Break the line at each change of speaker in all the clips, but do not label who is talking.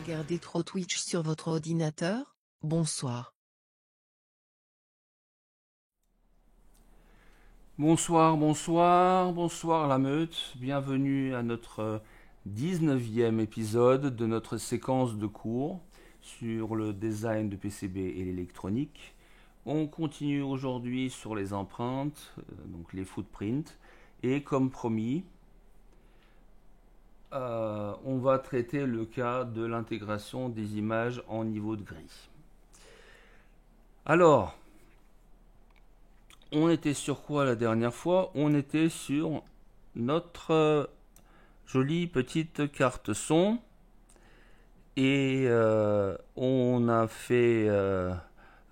regardez trop Twitch sur votre ordinateur? Bonsoir.
Bonsoir, bonsoir, bonsoir la meute. Bienvenue à notre 19e épisode de notre séquence de cours sur le design de PCB et l'électronique. On continue aujourd'hui sur les empreintes, donc les footprints. Et comme promis, on va traiter le cas de l'intégration des images en niveau de grille. Alors, on était sur quoi la dernière fois? On était sur notre jolie petite carte son et on a fait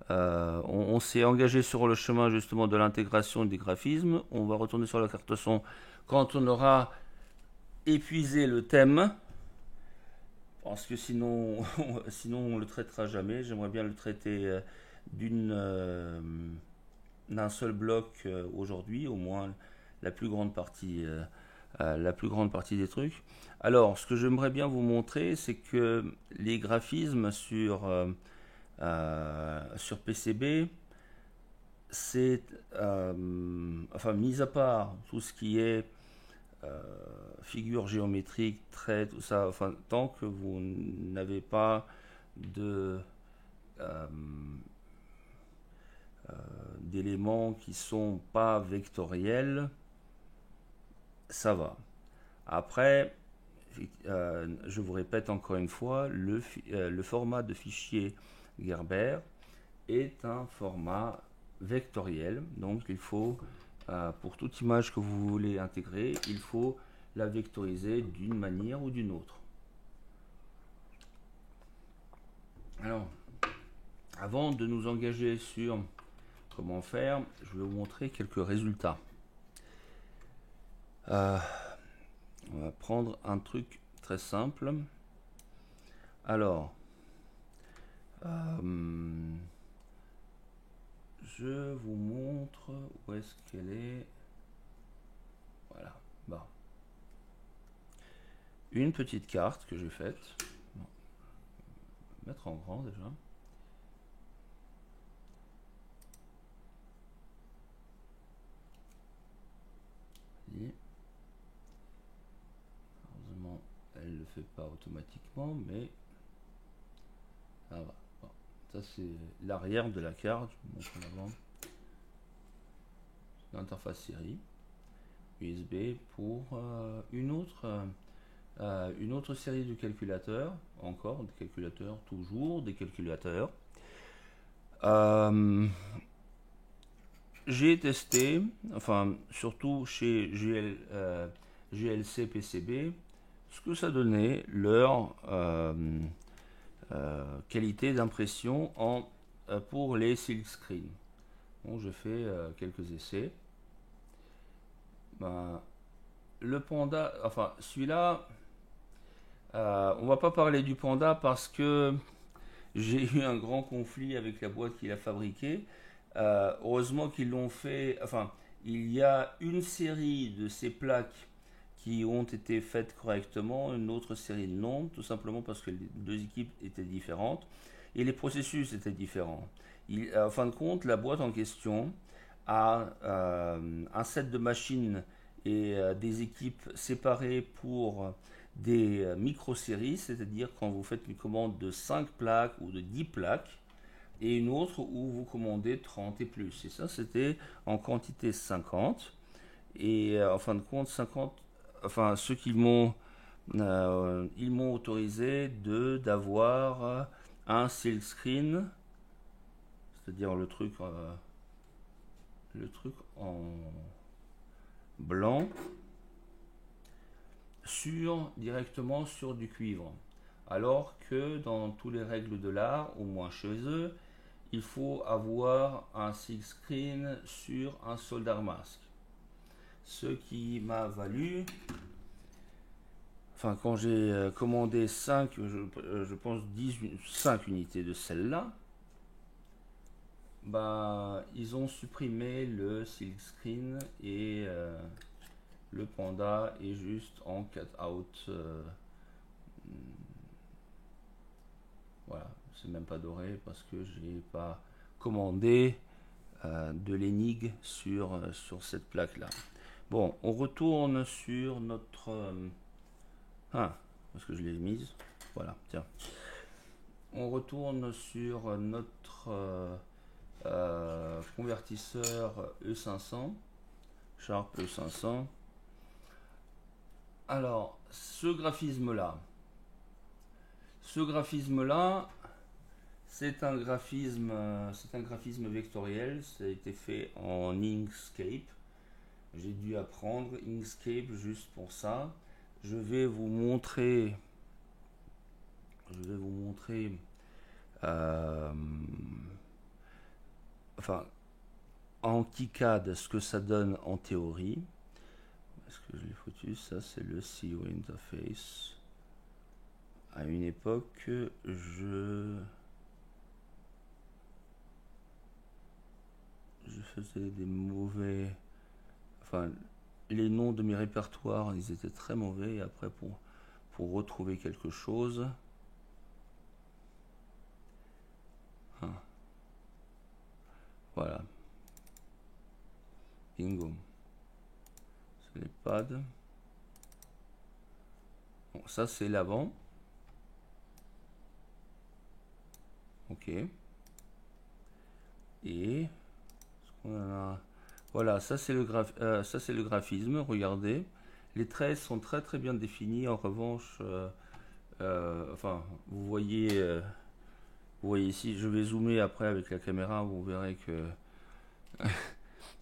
on s'est engagé sur le chemin justement de l'intégration des graphismes. On va retourner sur la carte son quand on aura épuisé le thème, parce que sinon sinon on le traitera jamais. J'aimerais bien le traiter d'un seul bloc aujourd'hui, au moins la plus grande partie des trucs. Alors, ce que j'aimerais bien vous montrer, c'est que les graphismes sur PCB, c'est, enfin, mis à part tout ce qui est figure géométrique, traits, tout ça, enfin, tant que vous n'avez pas de euh, d'éléments qui sont pas vectoriels, ça va. Après, je vous répète encore une fois, le format de fichier Gerber est un format vectoriel. Donc il faut, pour toute image que vous voulez intégrer, il faut la vectoriser d'une manière ou d'une autre. Alors, avant de nous engager sur comment faire, je vais vous montrer quelques résultats. On va prendre un truc très simple. Alors, je vous montre où est-ce qu'elle est. Voilà. Bon. Une petite carte que j'ai faite. Bon. Mettre en grand déjà. Et heureusement, elle ne le fait pas automatiquement, mais ça va. Bon. Ça, c'est l'arrière de la carte. Je vous montre en avant. L'interface série. USB pour une autre série de calculateurs, encore des calculateurs, toujours des calculateurs. J'ai testé, enfin surtout chez GLC PCB, ce que ça donnait leur qualité d'impression pour les silkscreen. Bon, j'ai fait quelques essais. Ben, le Panda, enfin celui-là, on va pas parler du Panda parce que j'ai eu un grand conflit avec la boîte qui l'a fabriqué. Heureusement qu'ils l'ont fait. Enfin, il y a une série de ces plaques qui ont été faites correctement, une autre série non, tout simplement parce que les deux équipes étaient différentes et les processus étaient différents. En fin de compte, la boîte en question a un set de machines et des équipes séparées pour des micro-séries, c'est-à-dire quand vous faites une commande de 5 plaques ou de 10 plaques, et une autre où vous commandez 30 et plus. Et ça, c'était en quantité 50. Et en fin de compte, 50, enfin, ceux qui ils m'ont autorisé d'avoir un silkscreen, c'est-à-dire le truc en blanc, directement sur du cuivre. Alors que dans toutes les règles de l'art, au moins chez eux, il faut avoir un silkscreen sur un solder mask. Ce qui m'a valu, enfin quand j'ai commandé 5, je pense 5 unités de celle-là, bah, ils ont supprimé le silkscreen et le Panda est juste en cut-out Voilà, c'est même pas doré parce que j'ai pas commandé de l'énigme sur cette plaque-là. Bon, on retourne sur notre... ah, parce que je l'ai mise. Voilà, tiens. On retourne sur notre convertisseur E500, Sharp E500. Alors, ce graphisme-là, c'est un graphisme vectoriel. Ça a été fait en Inkscape. J'ai dû apprendre Inkscape juste pour ça. Je vais vous montrer euh, enfin, en KiCad ce que ça donne en théorie. Est-ce que je l'ai foutu? Ça, c'est le CEO Interface. À une époque, je faisais des mauvais... Enfin, les noms de mes répertoires, ils étaient très mauvais. Et après, pour retrouver quelque chose... Voilà. Bingo. C'est les pads. Bon, ça, c'est l'avant. Ok. Et... Voilà, ça c'est le graphisme. Regardez, les traits sont très très bien définis. En revanche, enfin, vous voyez ici. Je vais zoomer après avec la caméra. Vous verrez que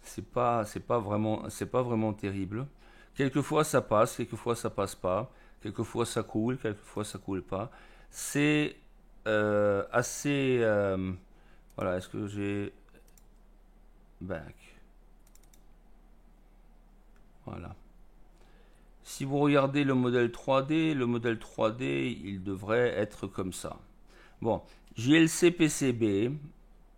c'est pas vraiment terrible. Quelquefois ça passe, quelquefois ça passe pas. Quelquefois ça coule, quelquefois ça coule pas. C'est assez. Voilà, est-ce que j'ai back? Voilà. Si vous regardez le modèle 3D, il devrait être comme ça. Bon, JLC PCB,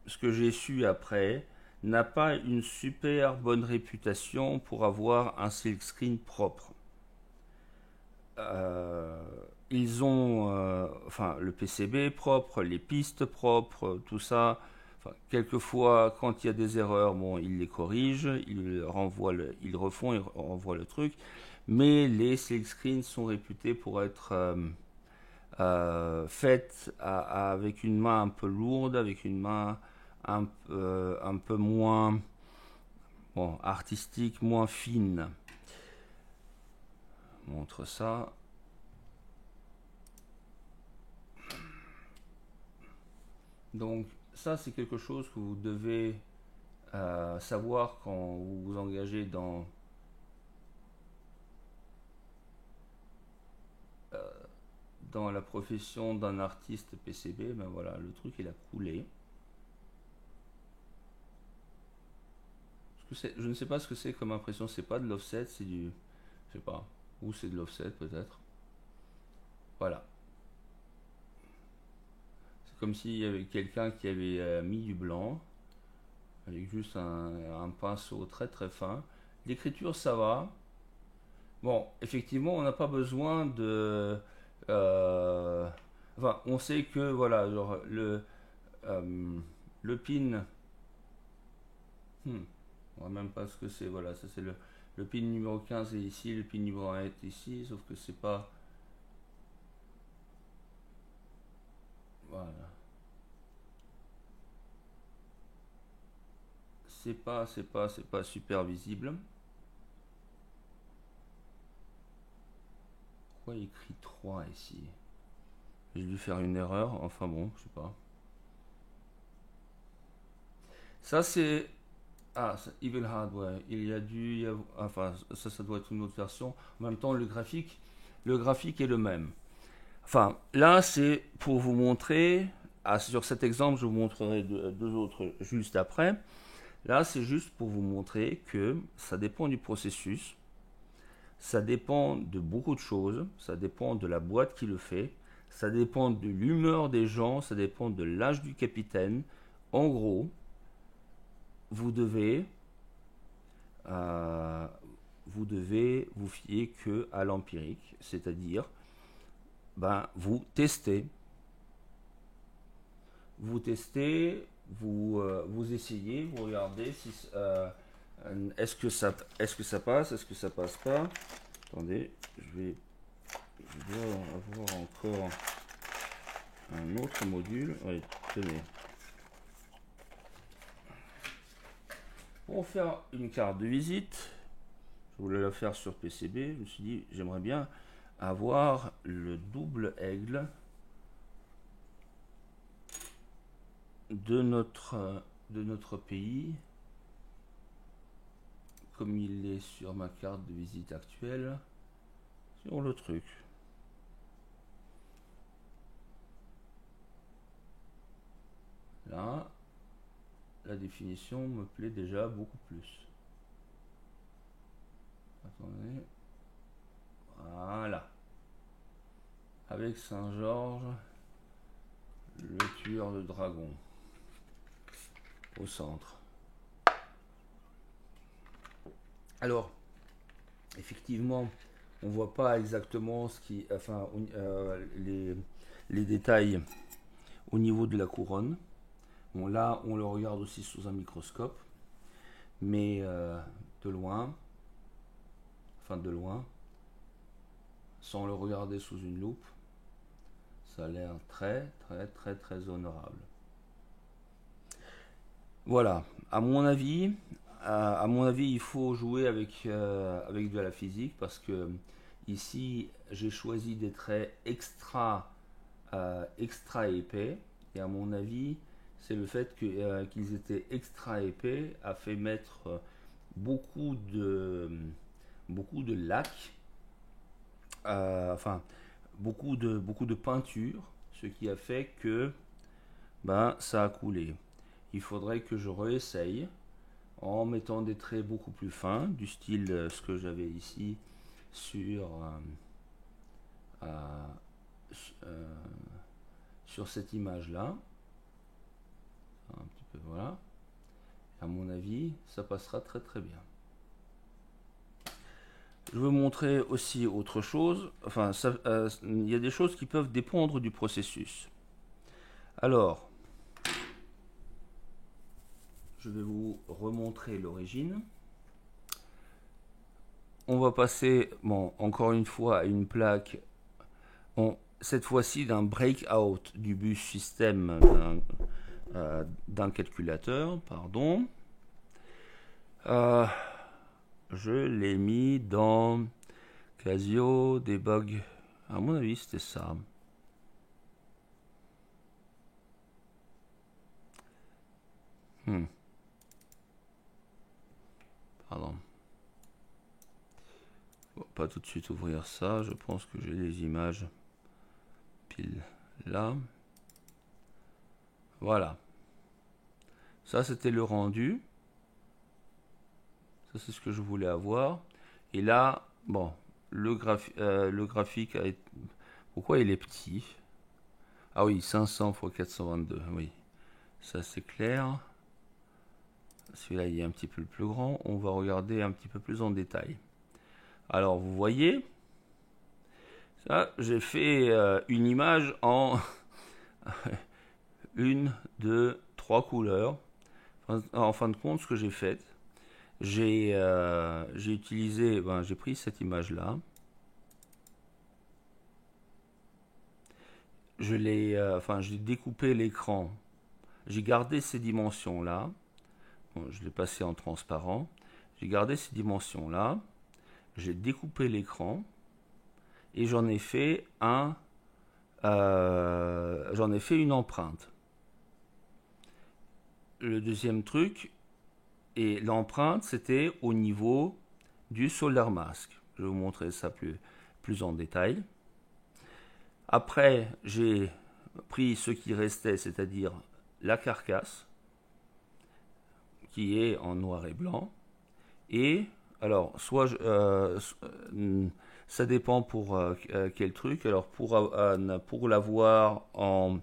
ce que j'ai su après, n'a pas une super bonne réputation pour avoir un silkscreen propre. Ils ont, enfin, le PCB propre, les pistes propres, tout ça. Enfin, quelquefois, quand il y a des erreurs, bon, ils les corrigent, ils renvoient ils refont, ils renvoient le truc. Mais les silkscreens sont réputés pour être faites avec une main un peu lourde, avec une main un peu moins bon, artistique, moins fine. Je montre ça. Donc ça, c'est quelque chose que vous devez savoir quand vous vous engagez dans la profession d'un artiste PCB. Ben voilà, le truc il a coulé. Je ne sais pas ce que c'est comme impression. C'est pas de l'offset, c'est du, je sais pas, ou c'est de l'offset peut-être. Voilà. C'est comme s'il y avait quelqu'un qui avait mis du blanc avec juste un pinceau très très fin. L'écriture ça va. Bon, effectivement, on n'a pas besoin de. Enfin, on sait que voilà, genre le pin. On voit même pas ce que c'est. Voilà, ça c'est le pin numéro 15 est ici, le pin numéro 1 est ici, sauf que c'est pas. Voilà. C'est pas super visible. Pourquoi il écrit 3 ici? J'ai dû faire une erreur, enfin bon, je sais pas. Ça c'est. Ah, Evil Hardware. Il y a dû. Enfin, ça doit être une autre version. En même temps, le graphique est le même. Enfin, là, c'est pour vous montrer. Ah, sur cet exemple, je vous montrerai deux autres juste après. Là, c'est juste pour vous montrer que ça dépend du processus. Ça dépend de beaucoup de choses. Ça dépend de la boîte qui le fait. Ça dépend de l'humeur des gens. Ça dépend de l'âge du capitaine. En gros, vous devez vous fier que à l'empirique, c'est-à-dire ben, vous testez vous testez, vous essayez, vous regardez si est-ce que ça passe, est-ce que ça passe pas. Attendez, je dois avoir encore un autre module. Oui, tenez. Pour faire une carte de visite, je voulais la faire sur PCB. Je me suis dit, j'aimerais bien avoir le double aigle de notre pays, comme il est sur ma carte de visite actuelle, sur le truc. Là, la définition me plaît déjà beaucoup plus. Attendez. Voilà. Avec Saint-Georges, le tueur de dragon au centre. Alors, effectivement, on voit pas exactement ce qui, enfin, les détails au niveau de la couronne. Bon, là, on le regarde aussi sous un microscope, mais de loin, sans le regarder sous une loupe, ça a l'air très honorable. Voilà, à mon avis, il faut jouer avec de la physique parce que ici, j'ai choisi des traits extra épais et à mon avis, c'est le fait qu'ils étaient extra épais a fait mettre beaucoup de lac, enfin beaucoup de peinture, ce qui a fait que ça a coulé. Il faudrait que je réessaye en mettant des traits beaucoup plus fins, du style ce que j'avais ici sur cette image là. Un petit peu, voilà. À mon avis, ça passera très bien. Je veux montrer aussi autre chose. Enfin, il y a des choses qui peuvent dépendre du processus. Alors, je vais vous remontrer l'origine. On va passer, bon, encore une fois, à une plaque, cette fois-ci d'un breakout du bus système d'un calculateur, pardon. Je l'ai mis dans Casio Debug. À mon avis, c'était ça. Pardon. Bon, pas tout de suite ouvrir ça. Je pense que j'ai les images pile là. Voilà. Ça, c'était le rendu. Ça, c'est ce que je voulais avoir. Et là, bon, le graphique a été... Pourquoi il est petit? Ah oui, 500 x 422, oui. Ça, c'est clair. Celui-là, il est un petit peu plus grand. On va regarder un petit peu plus en détail. Alors, vous voyez, ça, j'ai fait une image en 1, 2, 3 couleurs. En fin de compte, ce que j'ai fait, j'ai utilisé, j'ai pris cette image-là. J'ai découpé l'écran. J'ai gardé ces dimensions-là. Bon, je l'ai passé en transparent. J'ai gardé ces dimensions-là. J'ai découpé l'écran et j'en ai fait une empreinte. Le deuxième truc, et l'empreinte, c'était au niveau du solder mask. Je vais vous montrer ça plus en détail. Après, j'ai pris ce qui restait, c'est-à-dire la carcasse, qui est en noir et blanc. Et, alors, ça dépend pour quel truc. Alors, pour l'avoir en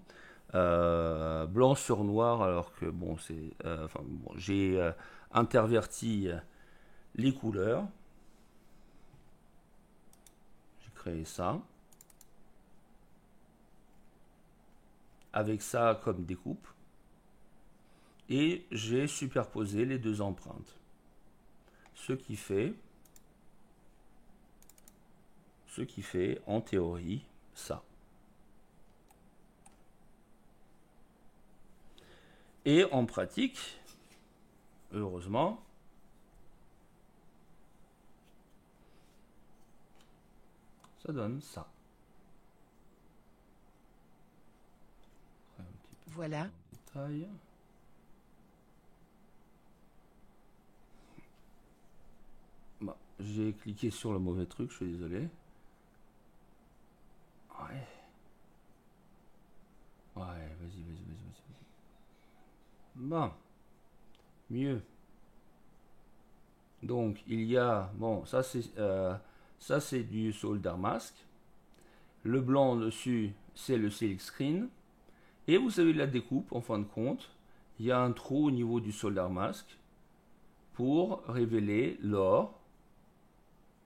blanc sur noir, alors que, bon, j'ai interverti les couleurs. J'ai créé ça. avec ça comme découpe. Et j'ai superposé les deux empreintes. Ce qui fait en théorie ça. Et en pratique, heureusement, ça donne ça.
Voilà.
Détail. Bon, j'ai cliqué sur le mauvais truc, je suis désolé. Ouais. Ouais, vas-y. Bon, mieux. Donc, il y a, bon, ça c'est du solder mask. Le blanc dessus, c'est le silk screen. Et vous savez la découpe, en fin de compte, il y a un trou au niveau du solder mask pour révéler l'or,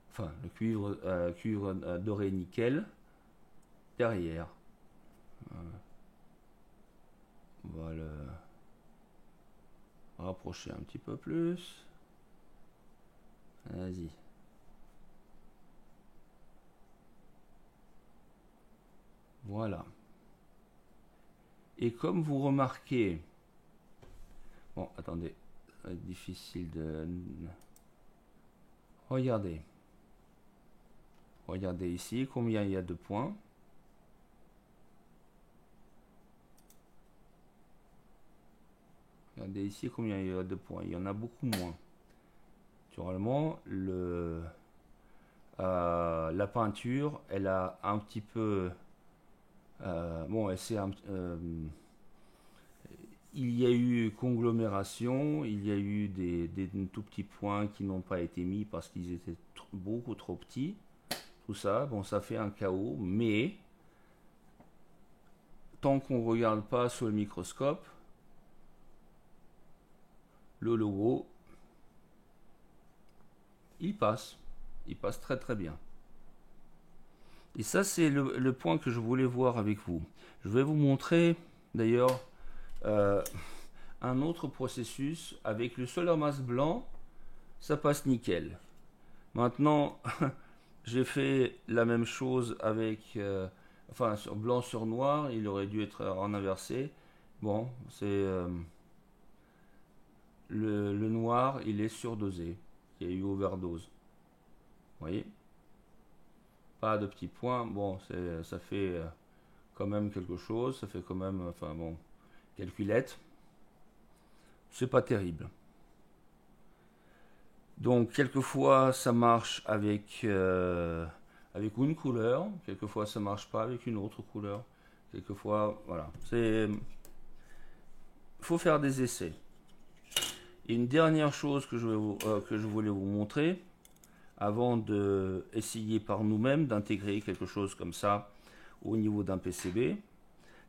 enfin le cuivre doré nickel derrière. On va le rapprocher un petit peu plus. Vas-y. Voilà. Et comme vous remarquez, bon, attendez, ça va être difficile de... Regardez. Regardez ici combien il y a de points. Regardez ici combien il y a de points. Il y en a beaucoup moins. Naturellement, la peinture, elle a un petit peu... bon, il y a eu conglomération, il y a eu des tout petits points qui n'ont pas été mis parce qu'ils étaient beaucoup trop petits. Tout ça, bon, ça fait un chaos, mais tant qu'on ne regarde pas sur le microscope, le logo, il passe très très bien. Et ça, c'est le point que je voulais voir avec vous. Je vais vous montrer d'ailleurs un autre processus avec le solder mask blanc. Ça passe nickel. Maintenant, j'ai fait la même chose avec enfin sur blanc sur noir. Il aurait dû être en inversé. Bon, c'est le noir, il est surdosé. Il y a eu overdose. Vous voyez, pas de petits points. Bon, ça fait quand même quelque chose. Ça fait quand même, enfin bon, calculette. C'est pas terrible. Donc quelquefois ça marche avec une couleur, quelquefois ça marche pas avec une autre couleur. Quelquefois, voilà. Faut faire des essais. Et une dernière chose que je voulais vous montrer, avant de essayer par nous-mêmes d'intégrer quelque chose comme ça au niveau d'un PCB,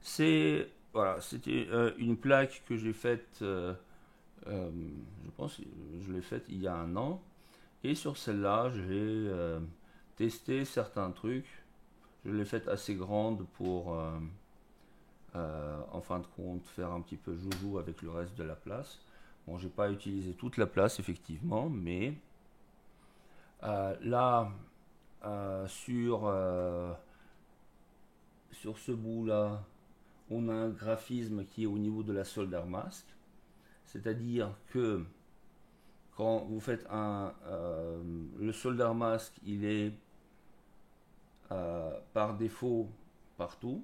c'est voilà, c'était une plaque que j'ai faite, je pense que je l'ai faite il y a un an, et sur celle-là j'ai testé certains trucs. Je l'ai faite assez grande pour en fin de compte faire un petit peu joujou avec le reste de la place. Bon, j'ai pas utilisé toute la place effectivement, mais là sur ce bout là, on a un graphisme qui est au niveau de la solder mask, c'est-à-dire que quand vous faites le solder mask, il est par défaut partout,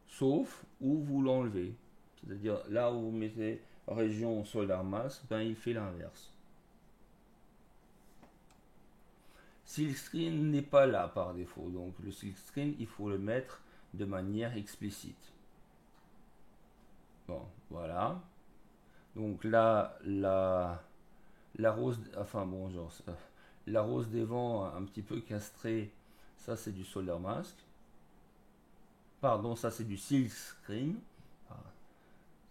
sauf où vous l'enlevez. C'est-à-dire là où vous mettez région solder mask, ben il fait l'inverse. Silk screen n'est pas là par défaut, donc le silk screen il faut le mettre de manière explicite. Bon, voilà. Donc là, la rose, enfin bon, genre, la rose des vents un petit peu castrée, ça c'est du solder mask. Pardon, ça c'est du silk screen. Ah,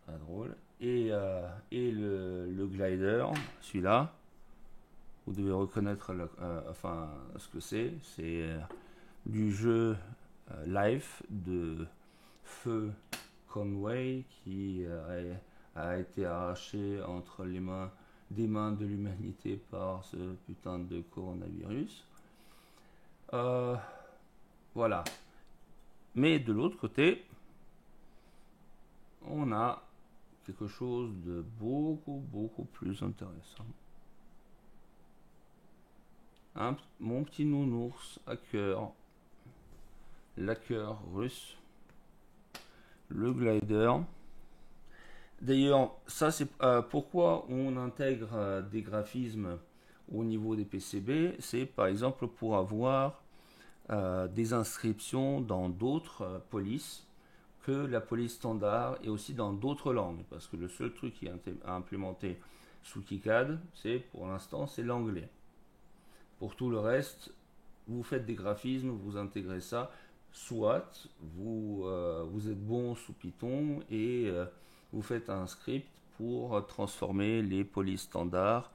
très drôle. Et le glider, celui-là, vous devez reconnaître enfin, ce que c'est. C'est du jeu live de feu Conway qui a été arraché entre les mains des mains de l'humanité par ce putain de coronavirus. Voilà. Mais de l'autre côté, on a quelque chose de beaucoup plus intéressant. Mon petit nounours à cœur, l'hacker russe, le glider. D'ailleurs, ça c'est pourquoi on intègre des graphismes au niveau des PCB. C'est par exemple pour avoir des inscriptions dans d'autres polices que la police standard et aussi dans d'autres langues. Parce que le seul truc qui est implémenté sous KiCad, c'est pour l'instant, c'est l'anglais. Pour tout le reste, vous faites des graphismes, vous intégrez ça. Soit vous êtes bon sous Python et vous faites un script pour transformer les polices standards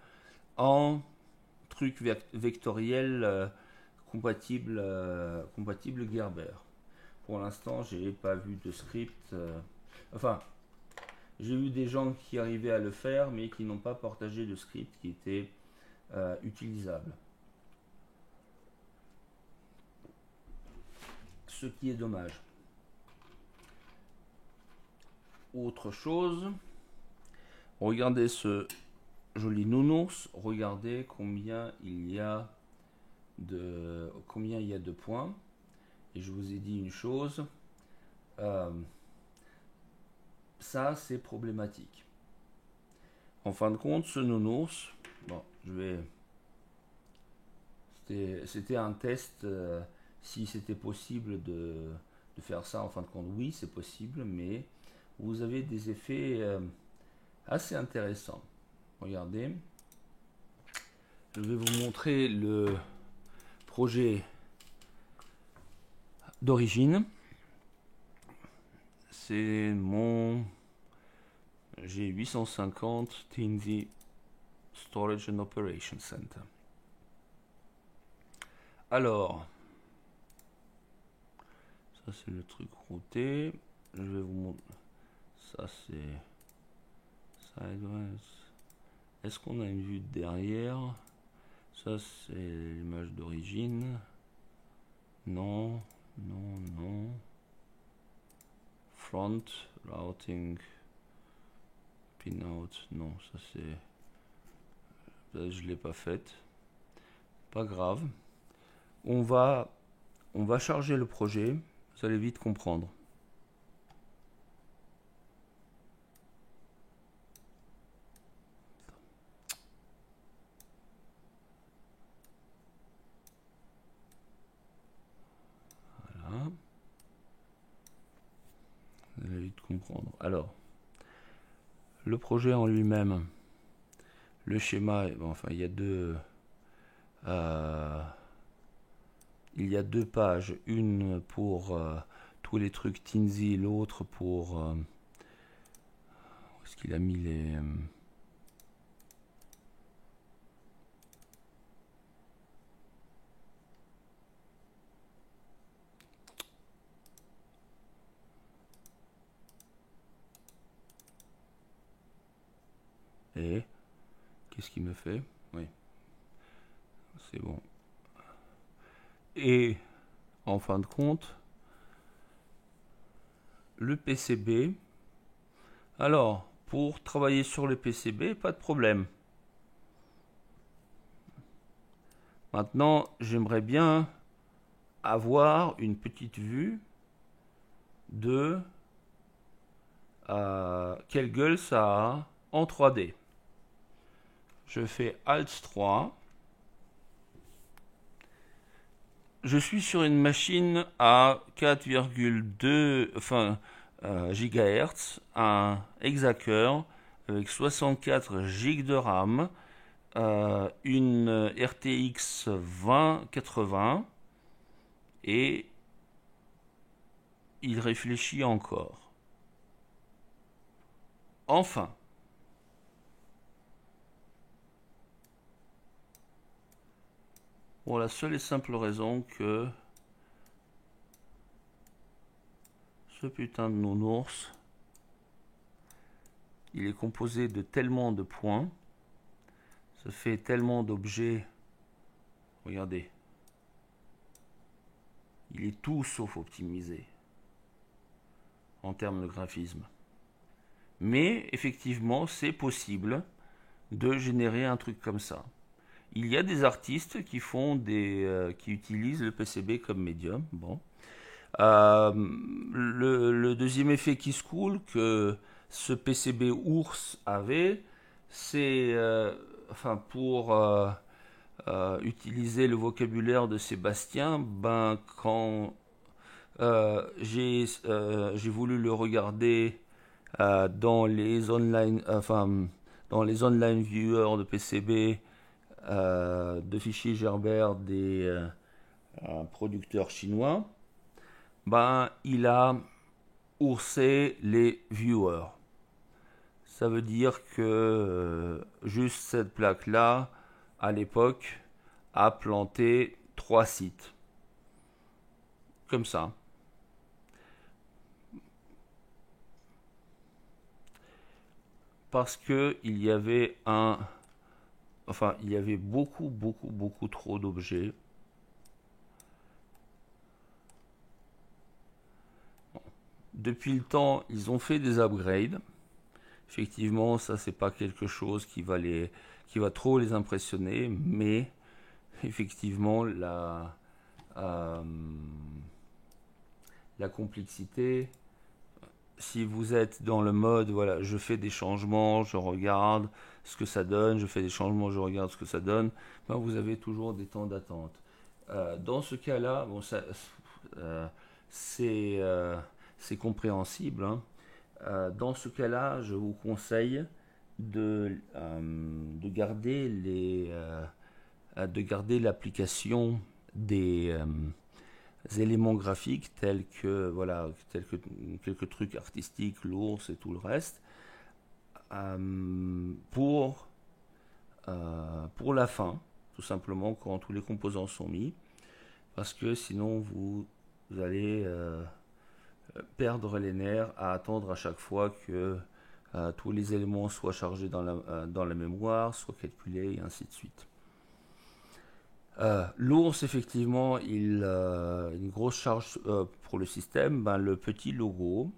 en trucs vectoriels compatibles Gerber. Pour l'instant, j'ai pas vu de script. Enfin, j'ai eu des gens qui arrivaient à le faire, mais qui n'ont pas partagé de script qui était utilisable. Ce qui est dommage. Autre chose, regardez ce joli nounours, regardez combien il y a de points. Et je vous ai dit une chose, ça c'est problématique. En fin de compte, ce nounours, bon, c'était un test si c'était possible de faire ça. En fin de compte, oui, c'est possible, mais vous avez des effets assez intéressants. Regardez, je vais vous montrer le projet d'origine. C'est mon G850 Teensy Storage and Operation Center. Alors, ça c'est le truc routé. Je vais vous montrer. Ça c'est sideways. Est-ce qu'on a une vue derrière? Ça c'est l'image d'origine. Non, non, non. Front, routing, pinout. Non, ça c'est... Je l'ai pas faite. Pas grave. On va charger le projet. Vous allez vite comprendre. Voilà. Vous allez vite comprendre. Alors, le projet en lui-même, le schéma, bon, enfin, il y a deux pages, une pour tous les trucs Teensy, l'autre pour où est-ce qu'il a mis les et qu'est-ce qu'il me fait? Oui, c'est bon. Et en fin de compte, le PCB. Alors, pour travailler sur le PCB, pas de problème. Maintenant, j'aimerais bien avoir une petite vue de quelle gueule ça a en 3D. Je fais Alt 3. Je suis sur une machine à 4,2 GHz, un Exacur avec 64 GB de RAM, une RTX 2080 et il réfléchit encore. Enfin, pour la seule et simple raison que Ce putain de nounours, il est composé de tellement de points, ça fait tellement d'objets. Regardez, il est tout sauf optimisé en termes de graphisme. Mais effectivement, c'est possible de générer un truc comme ça. Il y a des artistes qui font qui utilisent le PCB comme médium. Bon. Le deuxième effet qui se coule que ce PCB ours avait, c'est, enfin, pour utiliser le vocabulaire de Sébastien, ben quand j'ai voulu le regarder dans les online, enfin, dans les online viewers de PCB, de fichiers Gerber des producteurs chinois, ben, il a oursé les viewers. Ça veut dire que juste cette plaque-là, à l'époque, a planté 3 sites. Comme ça. Parce que il y avait il y avait beaucoup trop d'objets. Depuis le temps, ils ont fait des upgrades. Effectivement, ça c'est pas quelque chose qui va trop les impressionner, mais effectivement euh, la complexité. Si vous êtes dans le mode, voilà, je fais des changements, je regarde ce que ça donne, je fais des changements, je regarde ce que ça donne, ben vous avez toujours des temps d'attente. Dans ce cas-là, bon, euh, c'est c'est compréhensible, hein. Dans ce cas-là, je vous conseille de garder de garder l'application des éléments graphiques tels que voilà, tels que quelques trucs artistiques, l'ours et tout le reste, pour la fin, tout simplement quand tous les composants sont mis, parce que sinon vous allez perdre les nerfs à attendre à chaque fois que tous les éléments soient chargés dans la mémoire, soient calculés et ainsi de suite. L'ours, effectivement, une grosse charge pour le système. Ben, le petit logo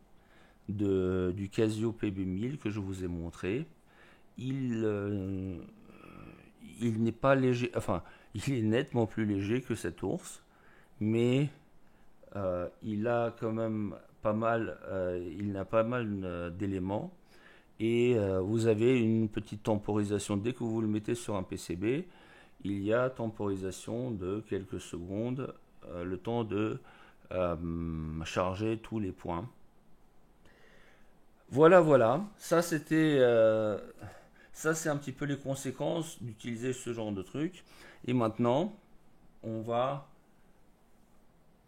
du Casio PB1000 que je vous ai montré, il, il n'est pas léger, enfin, il est nettement plus léger que cet ours, mais il a quand même il a pas mal d'éléments et vous avez une petite temporisation dès que vous le mettez sur un PCB. Il y a temporisation de quelques secondes, le temps de charger tous les points. Voilà. Ça c'est un petit peu les conséquences d'utiliser ce genre de truc. Et maintenant, on va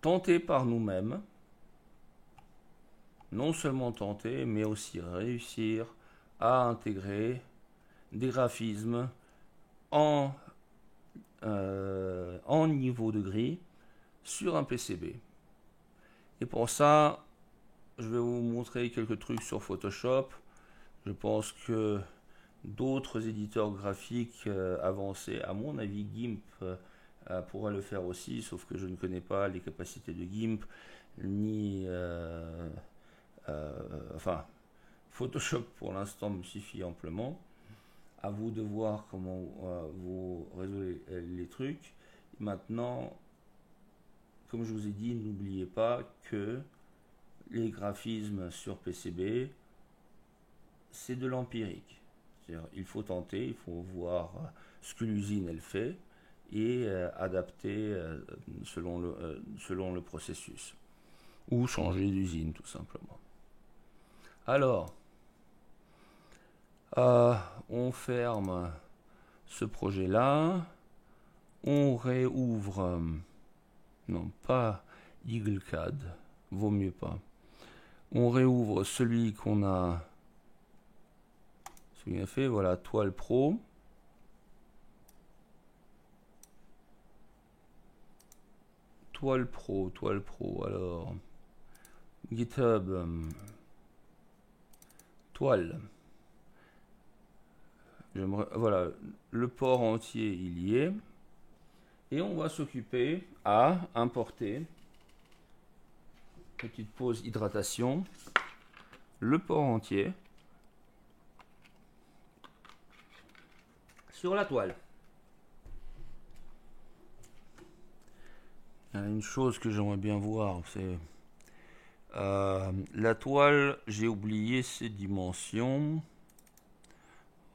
tenter par nous-mêmes, non seulement tenter, mais aussi réussir à intégrer des graphismes en niveau de gris sur un PCB. Et pour ça, je vais vous montrer quelques trucs sur Photoshop. Je pense que d'autres éditeurs graphiques avancés, à mon avis GIMP pourrait le faire aussi, sauf que je ne connais pas les capacités de GIMP, ni... enfin, Photoshop pour l'instant me suffit amplement. À vous de voir comment vous résolvez les trucs. Maintenant, comme je vous ai dit, n'oubliez pas que les graphismes sur PCB, c'est de l'empirique. Il faut tenter, il faut voir ce que l'usine elle fait et adapter selon le processus. Ou changer d'usine tout simplement. Alors, on ferme ce projet-là. On réouvre, non pas EagleCAD, vaut mieux pas. On réouvre celui qu'on a fait, voilà, Toile Pro. Toile Pro, alors, GitHub, toile. Voilà, le port entier, il y est. Et on va s'occuper à importer, petite pause hydratation, le port entier sur la toile. Il y a une chose que j'aimerais bien voir, c'est la toile, j'ai oublié ses dimensions.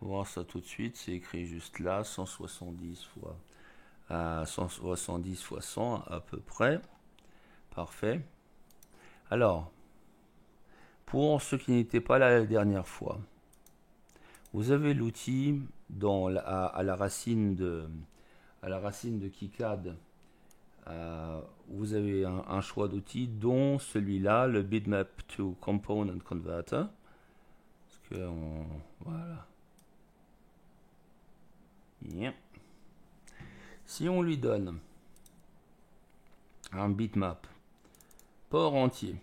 On va voir ça tout de suite, c'est écrit juste là, 170 fois 170 fois 100 à peu près. Parfait. Alors, pour ceux qui n'étaient pas là la dernière fois, vous avez l'outil à la racine de KiCad. Vous avez un choix d'outils, dont celui-là, le Bitmap to Component Converter. Parce que voilà. Yeah. Si on lui donne un bitmap port entier,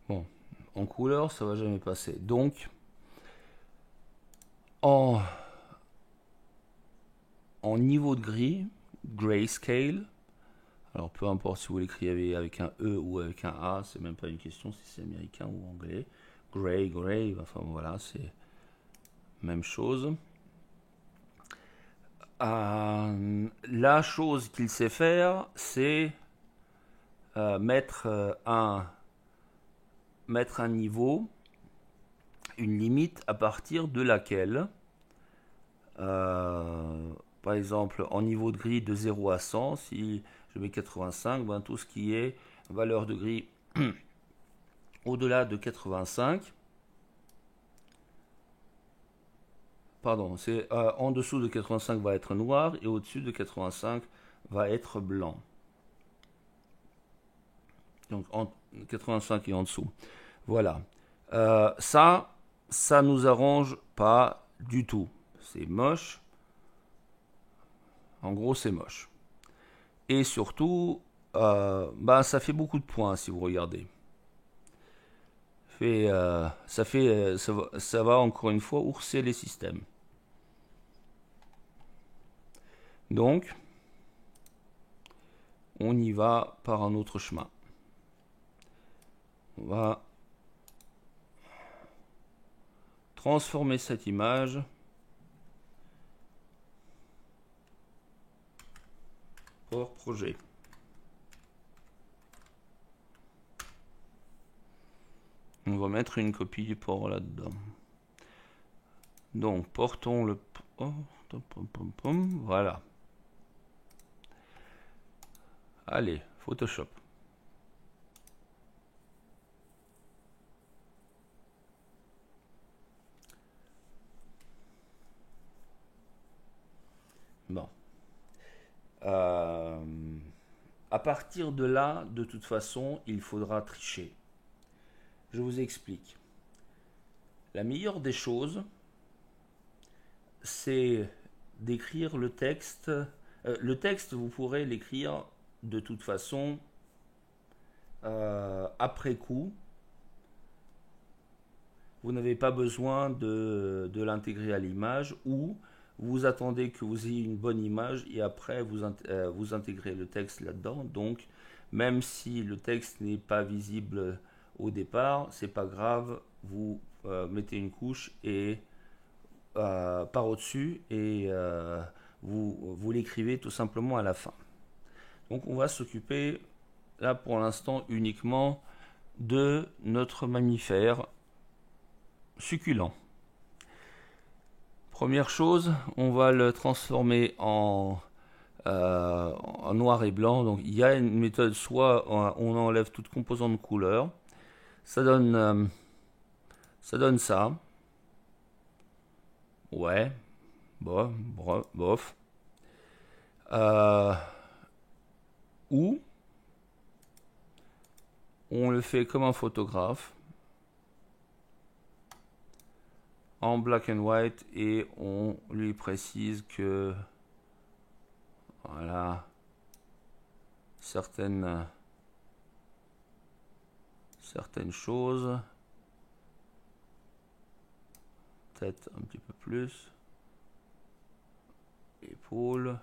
bon, en couleur, ça va jamais passer. Donc, en niveau de gris, grayscale, alors peu importe si vous l'écrivez avec un E ou avec un A, c'est même pas une question si c'est américain ou anglais. Gray, enfin voilà, c'est même chose. La chose qu'il sait faire, c'est mettre un niveau, une limite à partir de laquelle, par exemple, en niveau de gris de 0 à 100, si je mets 85, ben, tout ce qui est valeur de gris au-delà de 85, pardon, c'est en dessous de 85 va être noir et au-dessus de 85 va être blanc. Donc en 85 et en dessous. Voilà. Ça nous arrange pas du tout. C'est moche. En gros, c'est moche. Et surtout, ça fait beaucoup de points si vous regardez. Ça va encore une fois ourser les systèmes. Donc, on y va par un autre chemin. On va transformer cette image hors projet. On va mettre une copie du port là-dedans. Donc, portons le port. Voilà. Allez, Photoshop. Bon. À partir de là, de toute façon, il faudra tricher. Je vous explique. La meilleure des choses, c'est d'écrire le texte. Le texte, vous pourrez l'écrire de toute façon après coup. Vous n'avez pas besoin de l'intégrer à l'image, ou vous attendez que vous ayez une bonne image et après vous intégrez le texte là-dedans. Donc même si le texte n'est pas visible au départ, c'est pas grave, vous mettez une couche et par au-dessus et vous l'écrivez tout simplement à la fin. Donc on va s'occuper là pour l'instant uniquement de notre mammifère succulent. Première chose, on va le transformer en noir et blanc. Donc il y a une méthode, soit on enlève toute composante de couleur, ça donne ça. Ouais, bof. Ou on le fait comme un photographe, en black and white, et on lui précise que voilà certaines certaines choses. Peut-être un petit peu plus. Épaules.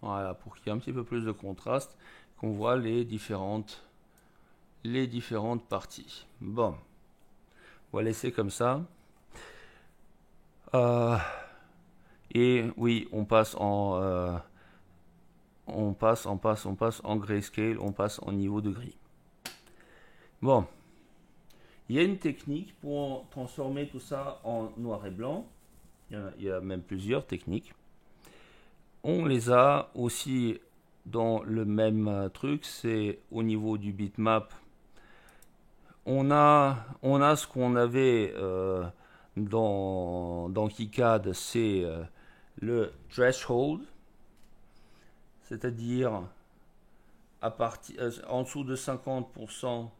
Voilà, pour qu'il y ait un petit peu plus de contraste, qu'on voit les différentes parties. Bon, on va laisser comme ça. Et oui, on passe en grayscale, on passe en niveau de gris. Bon, il y a une technique pour transformer tout ça en noir et blanc. Il y a même plusieurs techniques. On les a aussi dans le même truc, c'est au niveau du bitmap. On a ce qu'on avait dans KiCad, c'est le threshold, c'est-à-dire à partir en dessous de 50%,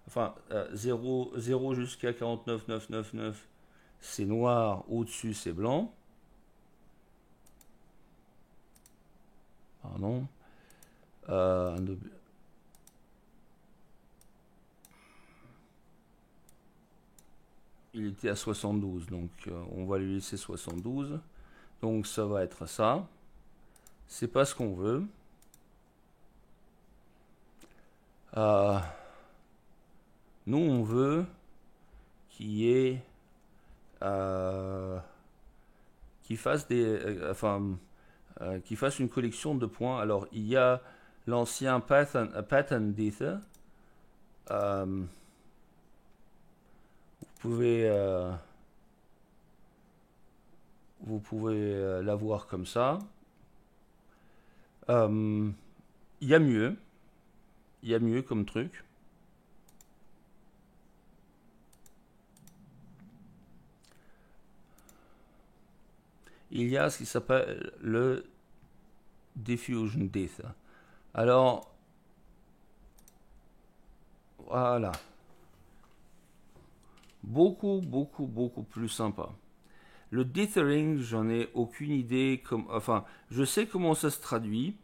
enfin 0 jusqu'à 49,999, c'est noir, au-dessus c'est blanc. Pardon. Il était à 72, donc on va lui laisser 72. Donc ça va être ça. C'est pas ce qu'on veut. Nous on veut qu'il y ait qu'il fasse qu'il fasse une collection de points. Alors il y a l'ancien pattern dither. Vous pouvez l'avoir comme ça. Il y a mieux. Il y a mieux comme truc. Il y a ce qui s'appelle le diffusion dither. Alors, voilà. Beaucoup plus sympa. Le dithering, j'en ai aucune idée. Enfin, je sais comment ça se traduit,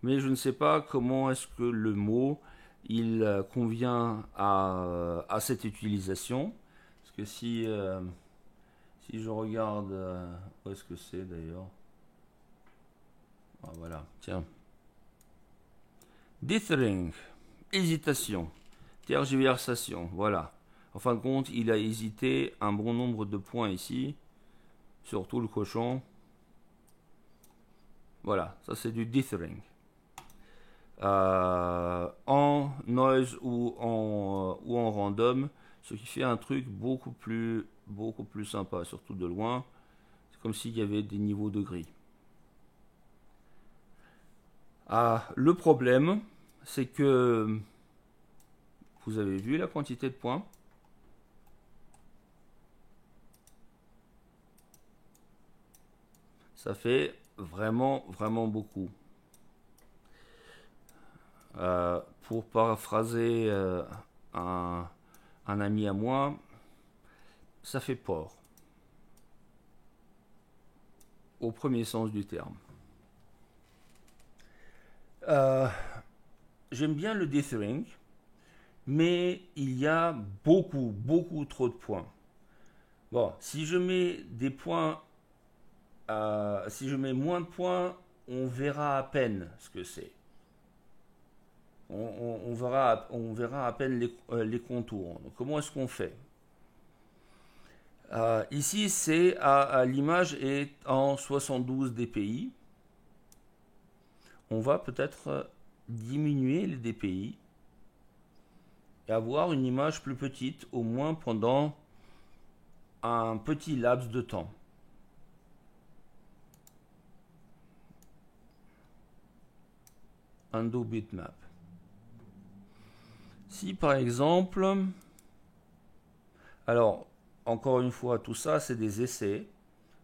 mais je ne sais pas comment est-ce que le mot il convient à cette utilisation. Parce que si je regarde, où est-ce que c'est d'ailleurs? Ah, voilà, tiens. Dithering, hésitation, tergiversation, voilà. En fin de compte, il a hésité un bon nombre de points ici, surtout le cochon. Voilà, ça c'est du dithering. En noise ou en random, ce qui fait un truc beaucoup plus sympa, surtout de loin. C'est comme s'il y avait des niveaux de gris. Le problème, c'est que vous avez vu la quantité de points. Ça fait vraiment beaucoup. Pour paraphraser un ami à moi, ça fait peur. Au premier sens du terme. J'aime bien le dithering, mais il y a beaucoup trop de points. Bon, si je mets des points, si je mets moins de points, on verra à peine ce que c'est. On verra à peine les contours. Donc, comment est-ce qu'on fait? Ici, c'est l'image est en 72 dpi. On va peut-être diminuer les dpi et avoir une image plus petite, au moins pendant un petit laps de temps. Undo bitmap. Si par exemple, alors encore une fois, tout ça c'est des essais.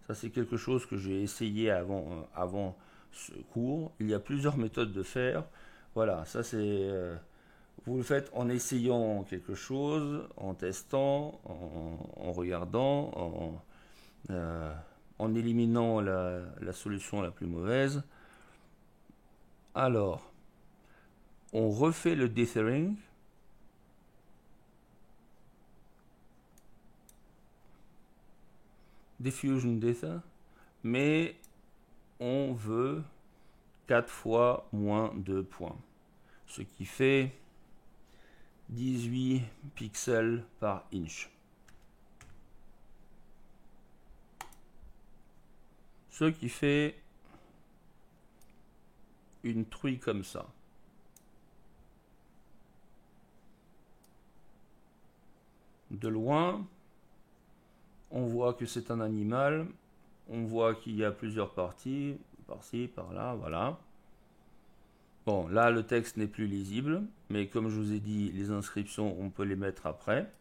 Ça c'est quelque chose que j'ai essayé avant ce cours. Il y a plusieurs méthodes de faire. Voilà, ça c'est vous le faites en essayant quelque chose, en testant, en regardant, en éliminant la solution la plus mauvaise. Alors, on refait le dithering. Diffusion dither. Mais on veut 4 fois moins 2 points. Ce qui fait 18 pixels par inch. Ce qui fait une truie comme ça. De loin, on voit que c'est un animal. On voit qu'il y a plusieurs parties, par-ci, par-là, voilà. Bon, là, le texte n'est plus lisible, mais comme je vous ai dit, les inscriptions, on peut les mettre après.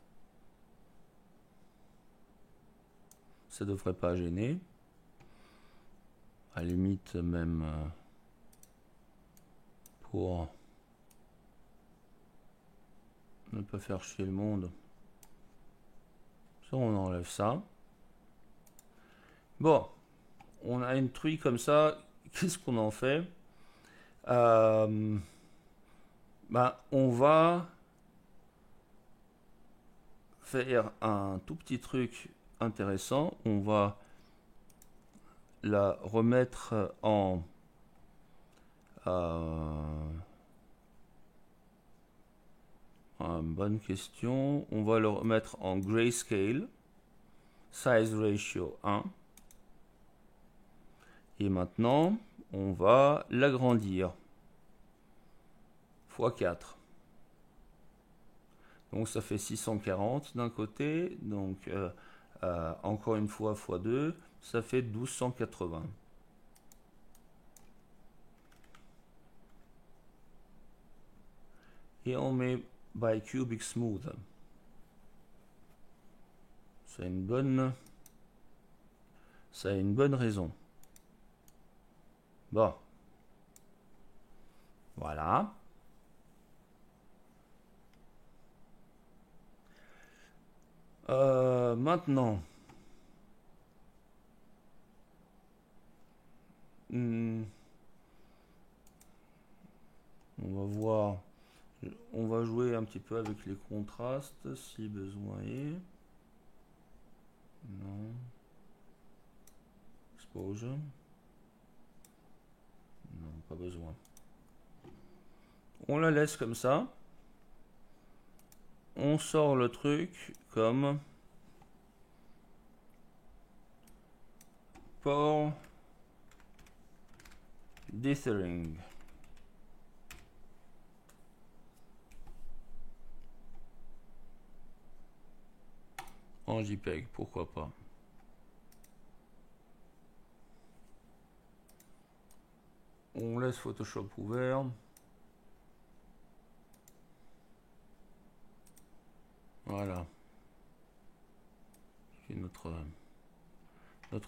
Ça ne devrait pas gêner. À la limite, même pour ne pas faire chier le monde. Ça, on enlève ça. Bon, on a une truie comme ça. Qu'est-ce qu'on en fait? On va faire un tout petit truc intéressant. On va la remettre en bonne question. On va le remettre en grayscale, size ratio 1. Et maintenant, on va l'agrandir x 4. Donc ça fait 640 d'un côté, donc encore une fois x 2, ça fait 1280. Et on met bicubic smooth. Ça a une bonne raison. Bon. Voilà. Maintenant, on va voir, on va jouer un petit peu avec les contrastes si besoin est. Non. Exposure. Non, pas besoin. On la laisse comme ça. On sort le truc comme pour dithering. En JPEG, pourquoi pas. On laisse Photoshop ouvert. Voilà. C'est notre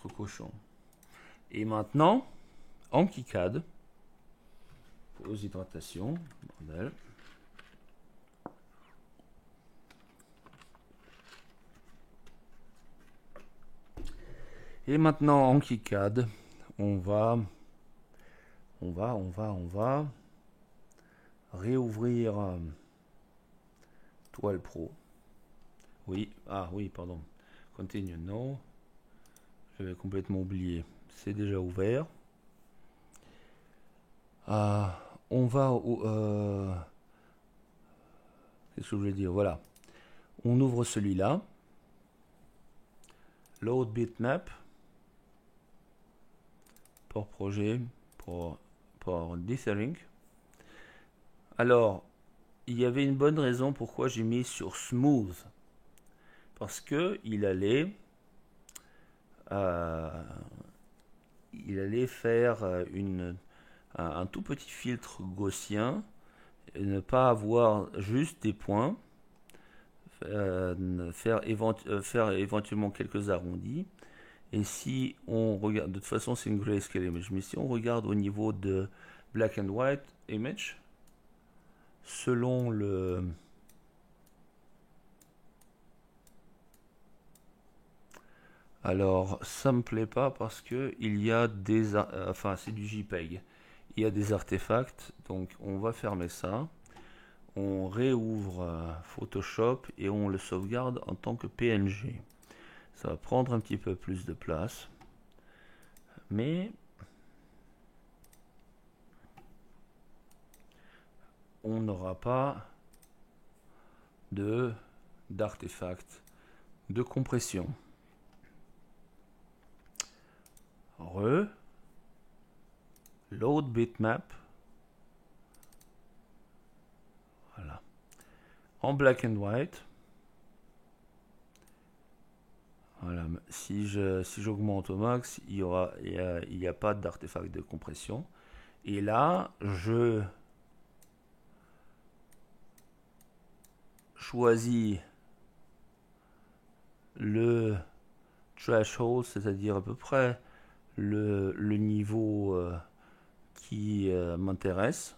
cochon. Et maintenant, en KiCad, aux hydratations, bordel. Et maintenant en KiCad, on va réouvrir Toile Pro. Oui, oui, pardon. Continue, non. J'avais complètement oublié. C'est déjà ouvert. On va... qu'est-ce que je voulais dire? Voilà. On ouvre celui-là. Load bitmap. Pour projet. Pour dithering. Alors, il y avait une bonne raison pourquoi j'ai mis sur smooth. Parce que il allait faire un tout petit filtre gaussien et ne pas avoir juste des points, faire éventuellement quelques arrondis. Et si on regarde, de toute façon c'est une grayscale image, mais si on regarde au niveau de black and white image, selon le alors ça me plaît pas parce que il y a des enfin c'est du JPEG, il y a des artefacts, donc on va fermer ça. On réouvre Photoshop et on le sauvegarde en tant que PNG. Ça va prendre un petit peu plus de place, mais on n'aura pas d'artefacts de compression. Load bitmap. Voilà. En black and white. Voilà. Si j'augmente au max, il n'y a pas d'artefact de compression. Et là, je choisis le threshold, c'est-à-dire à peu près le niveau qui m'intéresse.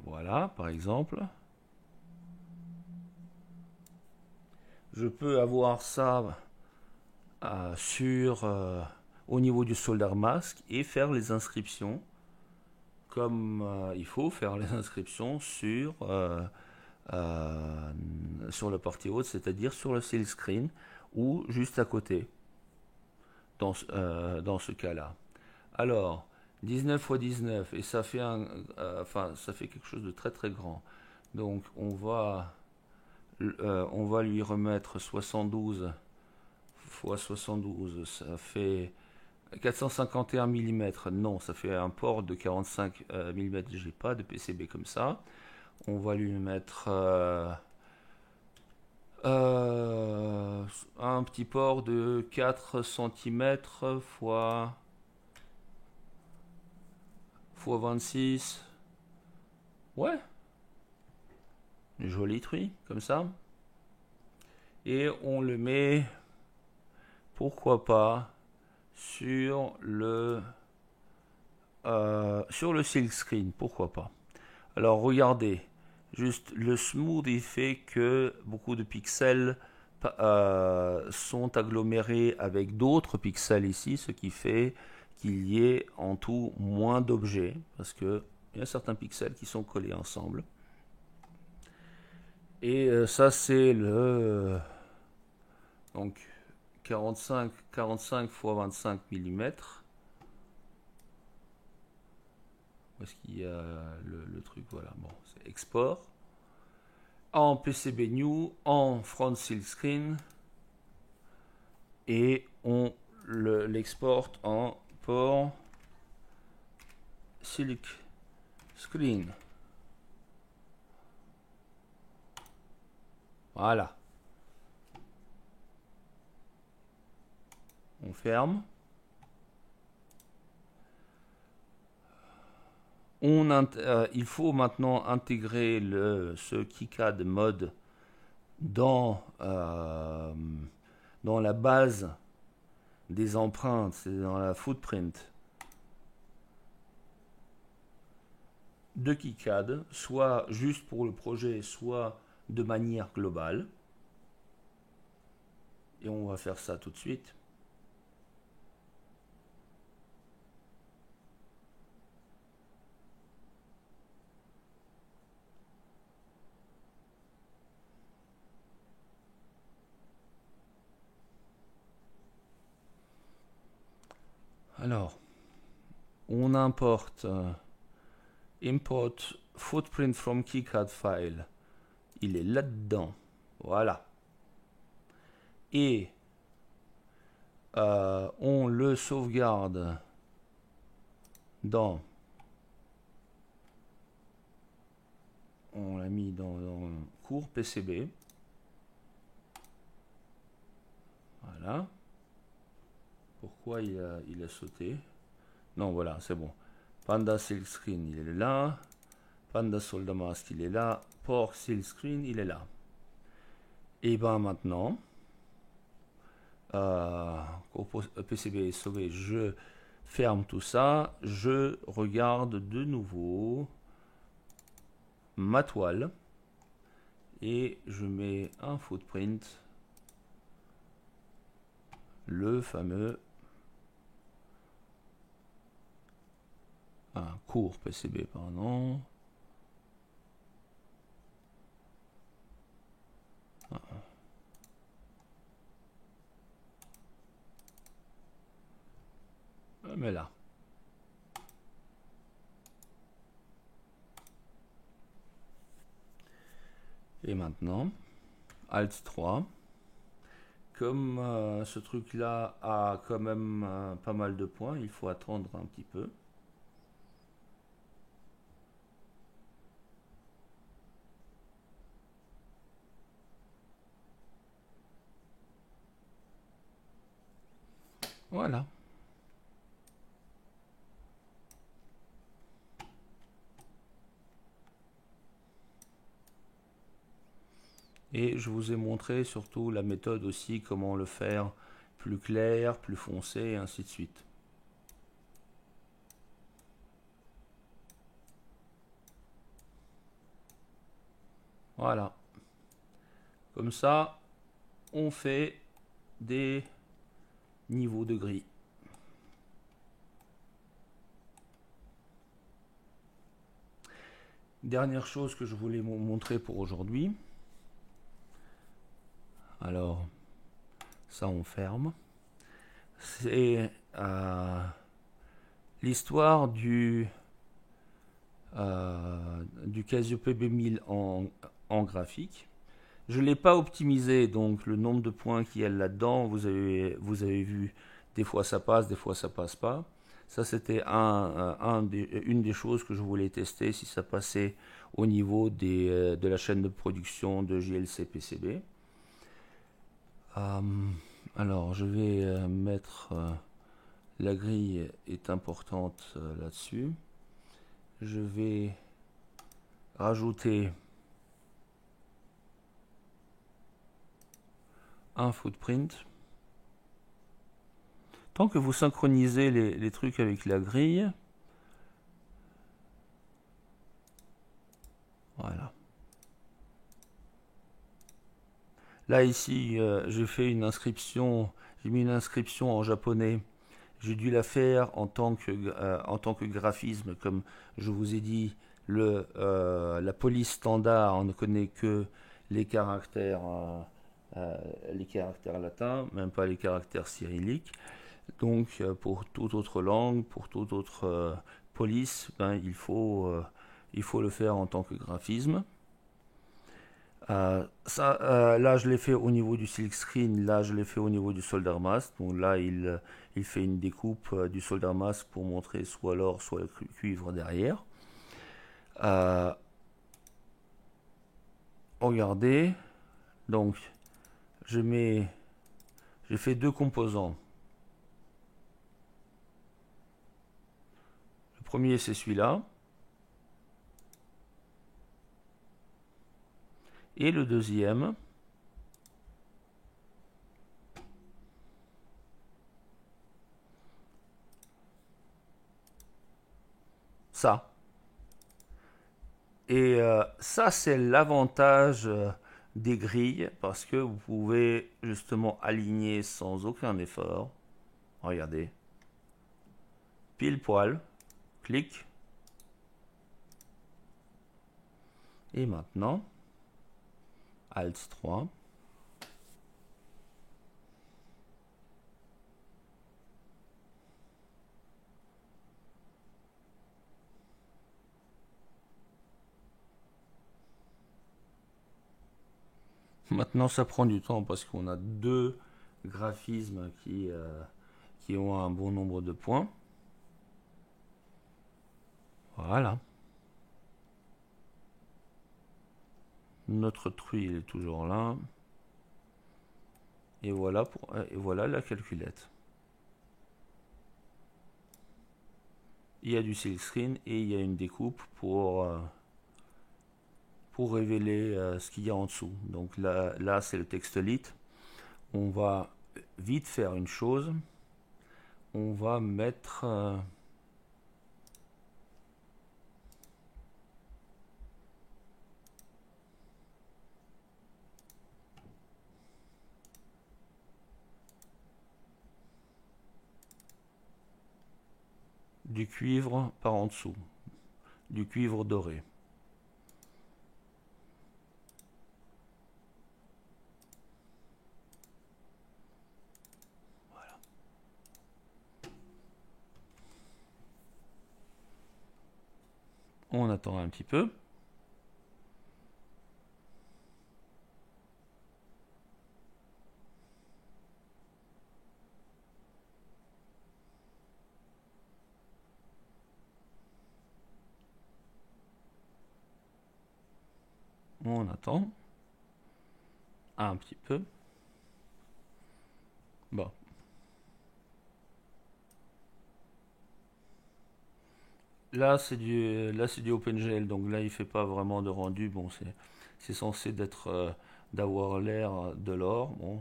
Voilà, par exemple. Je peux avoir ça au niveau du solder mask et faire les inscriptions comme il faut faire les inscriptions sur la partie haute, c'est-à-dire sur le seal screen ou juste à côté dans ce cas-là. Alors 19 x 19 et ça fait ça fait quelque chose de très très grand. Donc on va lui remettre 72 x 72, ça fait 451 mm. Non, ça fait un port de 45 mm. J'ai pas de PCB comme ça. On va lui mettre un petit port de 4 cm x 26. Ouais, joli truc comme ça. Et on le met, pourquoi pas, sur le silk screen, pourquoi pas. Alors regardez, juste le smooth, il fait que beaucoup de pixels sont agglomérés avec d'autres pixels ici, ce qui fait qu'il y ait en tout moins d'objets, parce que il y a certains pixels qui sont collés ensemble. Et ça c'est le donc 45 x 25 mm. Où est-ce qu'il y a le truc? Voilà, bon, c'est export. En PCB new, en front seal screen. Et on l'exporte en port silk screen. Voilà. On ferme. Il faut maintenant intégrer ce KiCad mode dans la base des empreintes, c'est dans la footprint de KiCad, soit juste pour le projet, soit de manière globale. Et on va faire ça tout de suite. Alors, on importe import footprint from KiCad file. Il est là-dedans. Voilà. Et on le sauvegarde dans... On l'a mis dans cours PCB. Voilà. Pourquoi il a sauté? Non, voilà, c'est bon. Panda Silk Screen, il est là. Panda Solder Mask, il est là. Port Silk Screen, il est là. Et ben maintenant, PCB est sauvé. Je ferme tout ça. Je regarde de nouveau ma toile. Et je mets un footprint. Le fameux court PCB, pardon. Mais là. Et maintenant, Alt 3. Comme ce truc-là a quand même pas mal de points, il faut attendre un petit peu. Voilà. Et je vous ai montré surtout la méthode aussi, comment le faire plus clair, plus foncé, et ainsi de suite. Voilà. Comme ça, on fait des niveaux de gris. Dernière chose que je voulais vous montrer pour aujourd'hui. Alors, ça on ferme. C'est l'histoire du Casio PB1000 en graphique. Je ne l'ai pas optimisé, donc le nombre de points qu'il y a là-dedans, vous avez vu, des fois ça passe, des fois ça passe pas. Ça c'était une des choses que je voulais tester, si ça passait au niveau de la chaîne de production de JLC PCB. Alors je vais mettre, la grille est importante là-dessus. Je vais rajouter un footprint. Tant que vous synchronisez les trucs avec la grille, voilà. Là ici, j'ai fait une inscription, j'ai mis une inscription en japonais. J'ai dû la faire en tant que graphisme, comme je vous ai dit, la police standard, on ne connaît que les caractères latins, même pas les caractères cyrilliques. Donc pour toute autre langue, pour toute autre police, ben, il faut le faire en tant que graphisme. Là, je l'ai fait au niveau du silk screen, là, je l'ai fait au niveau du solder mask. Donc là, il fait une découpe du solder mask pour montrer soit l'or, soit le cuivre derrière. Regardez, donc j'ai fait deux composants. Le premier, c'est celui-là. Et le deuxième, ça. Et ça, c'est l'avantage des grilles, parce que vous pouvez justement aligner sans aucun effort. Regardez. Pile poil. Clic. Et maintenant, Alt 3. Maintenant, ça prend du temps parce qu'on a deux graphismes qui ont un bon nombre de points. Voilà. Notre truie, il est toujours là. Et voilà la calculette. Il y a du silk screen et il y a une découpe pour révéler ce qu'il y a en dessous. Donc là c'est le textolite. On va vite faire une chose. On va mettre du cuivre par en dessous. du cuivre doré. On attend un petit peu. On attend un petit peu. Bon. Là, c'est du OpenGL, donc là, il fait pas vraiment de rendu. Bon, c'est censé d'avoir l'air de l'or. Bon,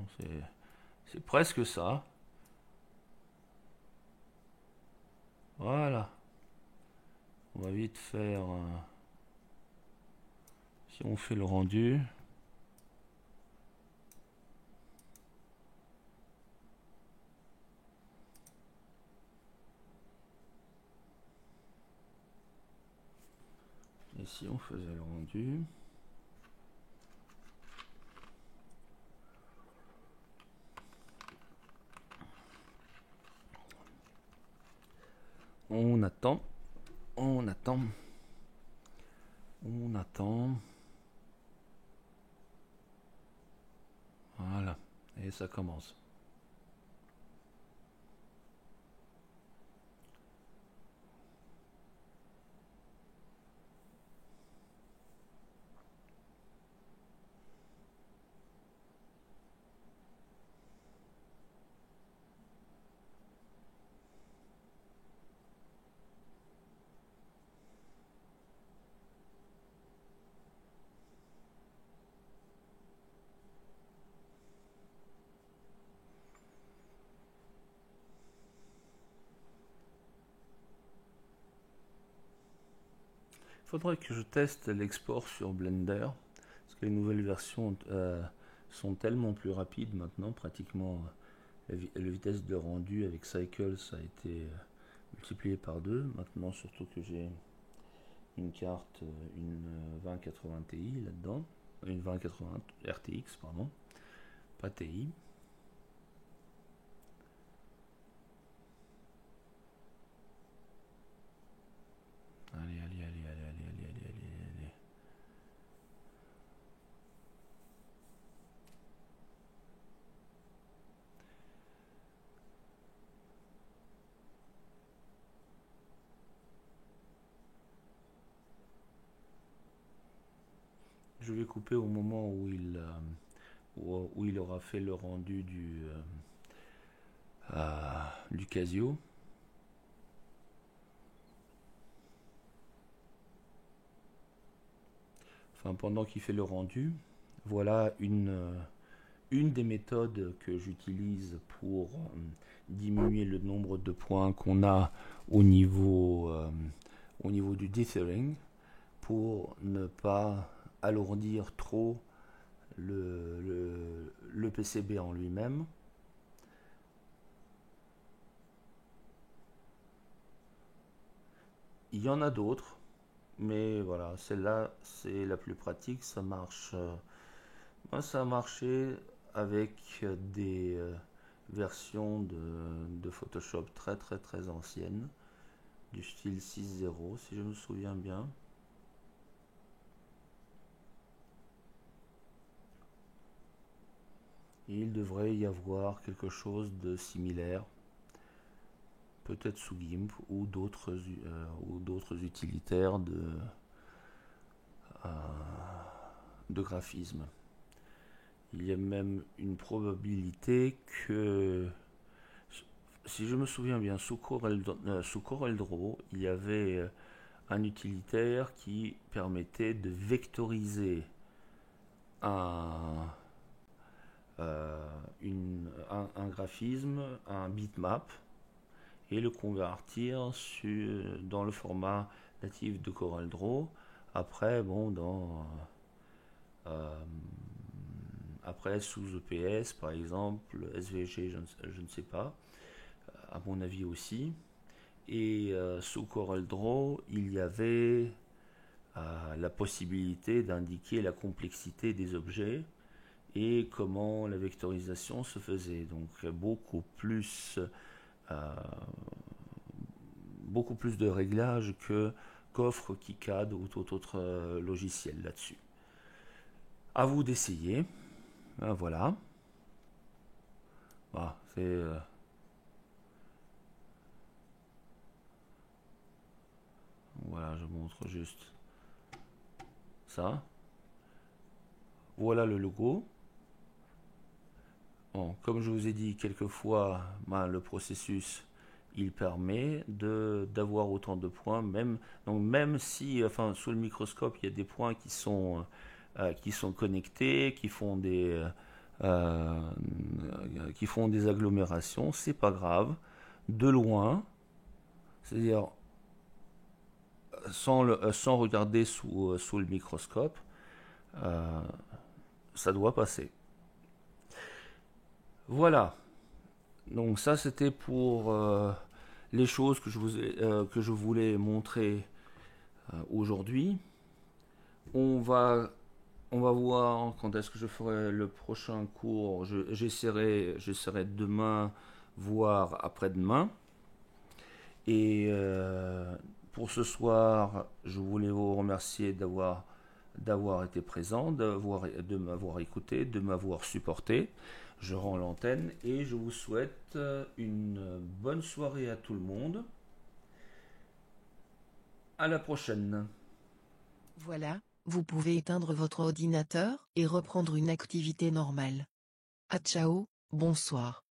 c'est presque ça. Voilà. On va vite faire. Si on fait le rendu. Et si on faisait le rendu. On attend. On attend. On attend. Voilà. Et ça commence. Il faudrait que je teste l'export sur Blender, parce que les nouvelles versions sont tellement plus rapides maintenant, pratiquement la vitesse de rendu avec Cycles a été multipliée par 2. Maintenant, surtout que j'ai une carte, une 2080 Ti là-dedans, une 2080 RTX, pardon, pas TI. Allez, allez, allez, allez, allez, allez, allez, allez, allez. Je vais couper au moment où il aura fait le rendu du Casio. Enfin, pendant qu'il fait le rendu, voilà une des méthodes que j'utilise pour diminuer le nombre de points qu'on a au niveau du dithering, pour ne pas alourdir trop le PCB en lui-même. Il y en a d'autres, mais voilà, celle-là, c'est la plus pratique. Ça marche. Moi, ça a marché avec des versions de Photoshop très très très anciennes, du style 6.0, si je me souviens bien. Et il devrait y avoir quelque chose de similaire, peut-être sous GIMP ou d'autres utilitaires euh, de graphisme. Il y a même une probabilité que, si je me souviens bien, sous CorelDRAW, il y avait un utilitaire qui permettait de vectoriser un, un graphisme, un bitmap, et le convertir dans le format natif de CorelDRAW. Après, bon, euh, après, sous EPS, par exemple, SVG, je ne sais pas, à mon avis aussi. Et sous CorelDRAW, il y avait la possibilité d'indiquer la complexité des objets et comment la vectorisation se faisait. Donc euh, beaucoup plus de réglages que qu'offre KiCad ou tout autre logiciel là-dessus. À vous d'essayer. Voilà. C'est voilà, je montre juste ça. Voilà le logo. Bon, comme je vous ai dit quelquefois, le processus il permet d'avoir autant de points, même si, enfin, sous le microscope, il y a des points qui sont connectés, euh, qui font des agglomérations, c'est pas grave. De loin, c'est-à-dire sans regarder sous le microscope, euh, ça doit passer. Voilà. Donc ça, c'était pour les choses que je voulais montrer aujourd'hui. On va, on va voir quand est-ce que je ferai le prochain cours. J'essaierai demain, voire après-demain. Et pour ce soir, je voulais vous remercier d'avoir été présent, de m'avoir écouté, de m'avoir supporté. Je rends l'antenne et je vous souhaite une bonne soirée à tout le monde. À la prochaine.
Voilà, vous pouvez éteindre votre ordinateur et reprendre une activité normale. À ciao, bonsoir.